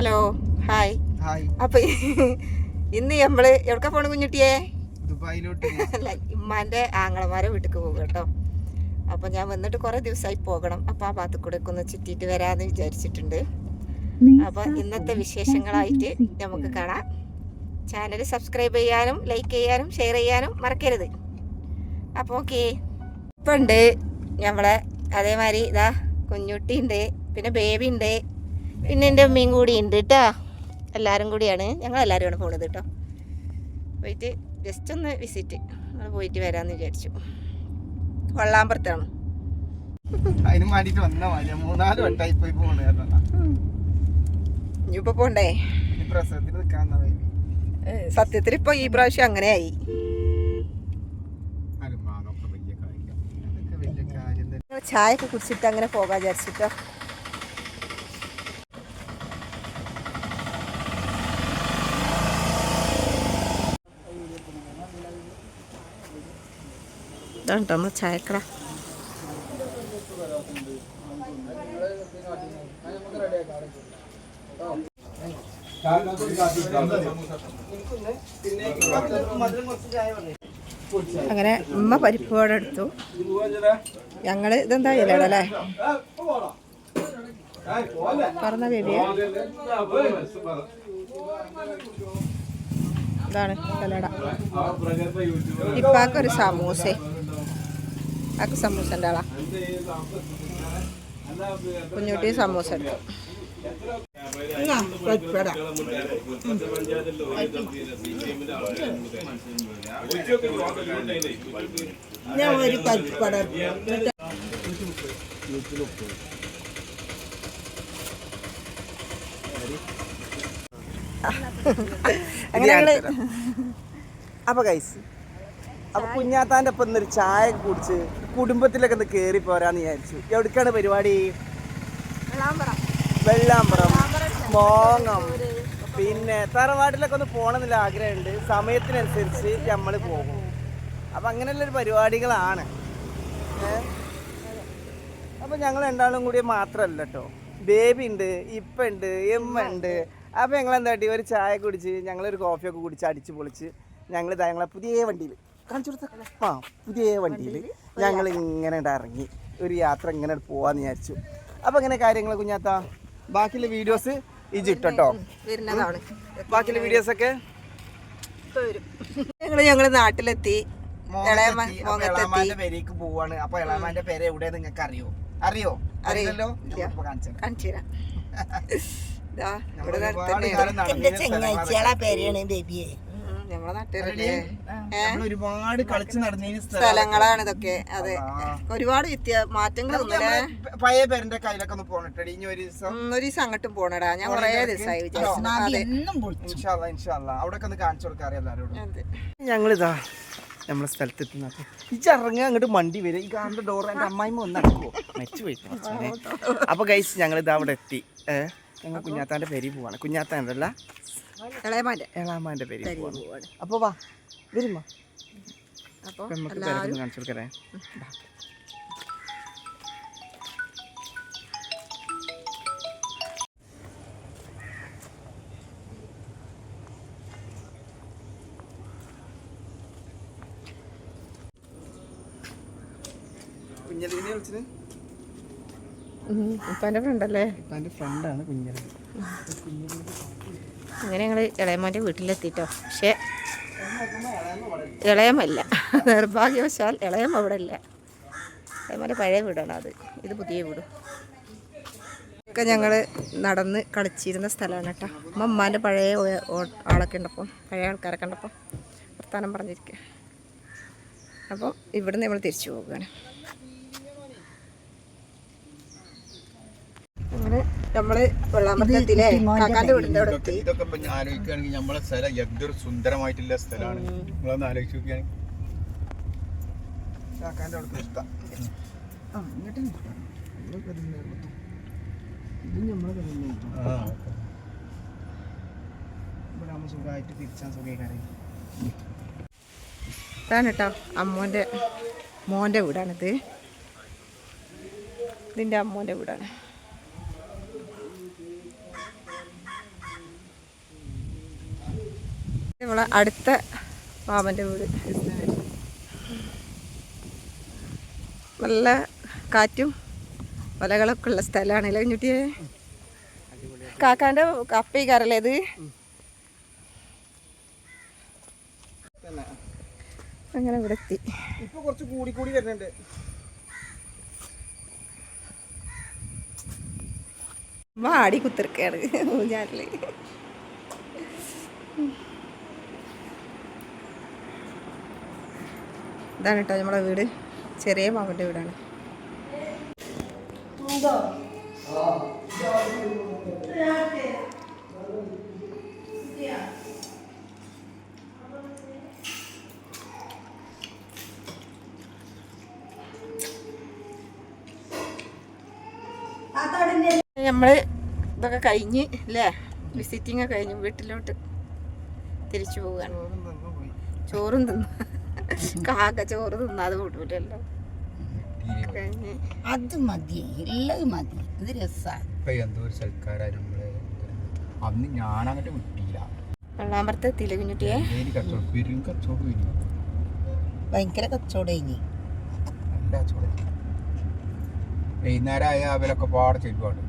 Hello hi. അപ്പൊ ഇന്ന് നമ്മള് എവിടെ പോണ കുഞ്ഞുട്ടിയെ? അല്ല, ഇമ്മാന്റെ ആങ്ങളമാരെ വീട്ടിൽ പോകും കേട്ടോ. അപ്പൊ ഞാൻ വന്നിട്ട് കുറെ ദിവസമായി പോകണം. അപ്പൊ ആ ഭാഗത്ത് കൂടെ ഒക്കെ ഒന്ന് ചുറ്റിയിട്ട് വരാന്ന് വിചാരിച്ചിട്ടുണ്ട്. അപ്പൊ ഇന്നത്തെ വിശേഷങ്ങളായിട്ട് നമുക്ക് കാണാം. ചാനൽ സബ്സ്ക്രൈബ് ചെയ്യാനും ലൈക്ക് ചെയ്യാനും ഷെയർ ചെയ്യാനും മറക്കരുത്. അപ്പോൾ ഓക്കെ. ഇപ്പം ഉണ്ട് നമ്മളെ അതേമാതിരി ഇതാ കുഞ്ഞുട്ടി ഉണ്ട്, പിന്നെ ബേബി ഉണ്ട്, പിന്നെ എൻ്റെ അമ്മയും കൂടി ഉണ്ട് കേട്ടോ. എല്ലാവരും കൂടിയാണ്, ഞങ്ങളെല്ലാവരുമാണ് പോണത് കേട്ടോ. പോയിട്ട് ജസ്റ്റ് ഒന്ന് വിസിറ്റ് നമ്മൾ പോയിട്ട് വരാമെന്ന് വിചാരിച്ചു. വള്ളാമ്പുറത്താണ്. ഇനിയിപ്പോൾ പോണ്ടേ? സത്യത്തിൽ ഇപ്പോൾ ഈ പ്രാവശ്യം അങ്ങനെയായി. ചായ ഒക്കെ കുടിച്ചിട്ട് അങ്ങനെ പോകാൻ വിചാരിച്ചിട്ടോ. ഇതാണ് ചായക്കട. അങ്ങനെ ഉമ്മ പരിപ്പോടെ എടുത്തു. ഞങ്ങള് ഇതെന്താ ഇലടല്ലേ പറഞ്ഞ ബേബിയെ? ഇതാണ് ഇലട. ഇപ്പാക്കൊരു സമൂസേ, ആക്ക് സമൂസൻ്റെ ആളാ. കുഞ്ഞുട്ടി സമൂസ എടുത്തു. ഞാൻ ഒരു പരിപ്പട അങ്ങനെ. അപ്പൊ ഗൈസ്, അപ്പൊ കുഞ്ഞാത്താൻ്റെ ഒപ്പം ഒരു ചായ കുടിച്ച് കുടുംബത്തിലൊക്കെ ഒന്ന് കയറി പോരാന്ന് വിചാരിച്ചു. എവിടേക്കാണ് പരിപാടി? വെള്ളാമ്പുറം, മോങ്ങം, പിന്നെ തറവാട്ടിലൊക്കെ ഒന്ന് പോകണമെന്നുള്ള ആഗ്രഹമുണ്ട്. സമയത്തിനനുസരിച്ച് നമ്മൾ പോകും. അപ്പം അങ്ങനെയുള്ളൊരു പരിപാടികളാണ്. അപ്പം ഞങ്ങൾ രണ്ടാളും കൂടി മാത്രമല്ല കേട്ടോ, ബേബി ഉണ്ട്, ഇപ്പം ഉണ്ട്, എമ്മ ഉണ്ട്. അപ്പം ഞങ്ങളെന്താ കാട്ടി, ഒരു ചായ കുടിച്ച് ഞങ്ങളൊരു കോഫിയൊക്കെ കുടിച്ച് അടിച്ച് പൊളിച്ച് ഞങ്ങളെ പുതിയ വണ്ടിയിൽ കാണിച്ചു കൊടുത്ത പുതിയ വണ്ടിയിൽ ഞങ്ങൾ ഇങ്ങനെ ഇറങ്ങി ഒരു യാത്ര ഇങ്ങനെ പോവാന്ന് വിചാരിച്ചു. അപ്പം ഇങ്ങനെ കാര്യങ്ങൾ കുഞ്ഞാത്ത ബാക്കിയുള്ള വീഡിയോസ് ഇട്ടോ, ബാക്കിയുള്ള വീഡിയോസൊക്കെ ഞങ്ങൾ നാട്ടിലെത്തി. എളാമാന്റെ പേരേക്ക് പോവാണ്. അപ്പൊ എളാമാന്റെ പേര് എവിടെ നിങ്ങൾക്ക് അറിയോ? അറിയില്ലല്ലോ. ഒരുപാട് കളിച്ച് നടന്നതിന് സ്ഥലങ്ങളാണ് ഇതൊക്കെ. അതെ, ഒരുപാട് മാറ്റങ്ങളൊന്നുമില്ല. പഴയ പേരന്റെ കയ്യിലൊക്കെ ഒന്ന് പോണട്ടെ. ഇനി ഒരു ദിവസം അങ്ങോട്ടും പോണടാ. ഞാൻ കുറേ ദിവസമായി അവിടൊക്കെ ഒന്ന് കാണിച്ചു കൊടുക്കാറ് എല്ലാവരോടും. ഞങ്ങളിതാ നമ്മളെ സ്ഥലത്തെത്തുന്ന ഇറങ്ങുക, അങ്ങോട്ട് വണ്ടി വരും. ഈ കാറിന്റെ ഡോർ എൻ്റെ അമ്മായിമ്മ ഒന്ന് അടക്കുമോ, മരിച്ചു പോയി. അപ്പൊ ഗൈസ് ഞങ്ങളിതാ അവിടെ എത്തി. ഞങ്ങൾ കുഞ്ഞാത്താൻ്റെ പേരിൽ പോവാണ്. കുഞ്ഞാത്താണ്ടല്ല, എളാമാന്റെ പേരിൽ പോവാണ്. അപ്പൊ വാ വരുമ്പോ നമുക്ക് പേരൊക്കെ കാണിച്ചു കൊടുക്കറേ. കുഞ്ഞലിനെ വിളിച്ചത് ഇപ്പാൻ്റെ ഫ്രണ്ടല്ലേ? ഇപ്പാൻ്റെ ഫ്രണ്ടാണ് കുഞ്ഞലി. അങ്ങനെ ഞങ്ങൾ ഇളയമ്മൻ്റെ വീട്ടിലെത്തിട്ടോ. പക്ഷേ ഇളയമല്ല, നിർഭാഗ്യവശാൽ ഇളയം അവിടെ ഇല്ല. ഇളയമ്മൻ്റെ പഴയ വീടാണ് അത്. ഇത് പുതിയ വീട്. ഒക്കെ ഞങ്ങൾ നടന്ന് കളിച്ചിരുന്ന സ്ഥലമാണ് കേട്ടോ. അമ്മാൻ്റെ പഴയ ആളൊക്കെ ഉണ്ടപ്പോൾ, പഴയ ആൾക്കാരൊക്കെ ഉണ്ടപ്പോൾ വർത്താനം പറഞ്ഞിരിക്കുക. അപ്പോൾ ഇവിടുന്ന് നമ്മൾ തിരിച്ചു പോകുകയാണ്. അങ്ങനെ നമ്മള് വെള്ളാമ്പലത്തിലെ കാക്കാന്റെ വീടിന്റെ അവിടെ എത്തി. ഇതൊക്കെ ആലോചിക്കുകയാണെങ്കിൽ നമ്മളെ സ്ഥലം എന്തൊരു സുന്ദരമായിട്ടുള്ള സ്ഥലമാണ്. നിങ്ങളൊന്ന് ആലോചിച്ച് നോക്കുകയാണെങ്കിൽ കാക്കാന്റെ അവിടെ ഇഷ്ടം. സുഖമായിട്ട് തിരിച്ചാൻ സുഖമായി. ഇതാണ് കേട്ടോ മോൻ്റെ വീടാണിത്. ഇതിൻ്റെ അമ്മോൻ്റെ വീടാണ്. നമ്മളെ അടുത്ത മാമൻ്റെ വീട്. നല്ല കാറ്റും വലകളൊക്കെ ഉള്ള സ്ഥലമാണല്ലോ കുഞ്ഞുട്ടിയെ. കാക്കാൻ്റെ കപ്പയിക്കാറല്ലേ ഇത്? അങ്ങനെ ഇവിടെ എത്തി. ഇപ്പൊ കുറച്ച് കൂടി കൂടി വരുന്നുണ്ട്. വാടി കുത്തിർക്കാണ് ഊഞ്ഞാലില്. ഇതാണ് കേട്ടോ നമ്മളെ വീട്. ചെറിയ മാമൻ്റെ വീടാണ്. നമ്മള് ഇതൊക്കെ കഴിഞ്ഞ് അല്ലേ, വിസിറ്റിംഗ് ഒക്കെ കഴിഞ്ഞ് വീട്ടിലോട്ട് തിരിച്ചു പോവുകയാണ്. ചോറും തിന്നു. കാക്ക ചോറ് തിന്നാതെ വിടൂലല്ലോ. അത് മതി, എല്ലാം മതി. ഇത് രസമാണ്. എന്തോ ഒരു സൽക്കാരായി നമ്മള് അന്ന് ഞാനങ്ങോട്ട് വിട്ടില്ല. വെള്ളാമ്പറത്ത് എത്തിയില്ലേ കുഞ്ഞുട്ടിയെ? ഭയങ്കര കച്ചവടം ഇനി. വൈകുന്നേരം ആയ അവരൊക്കെ പാടെ ചെല്ലുവാണ്.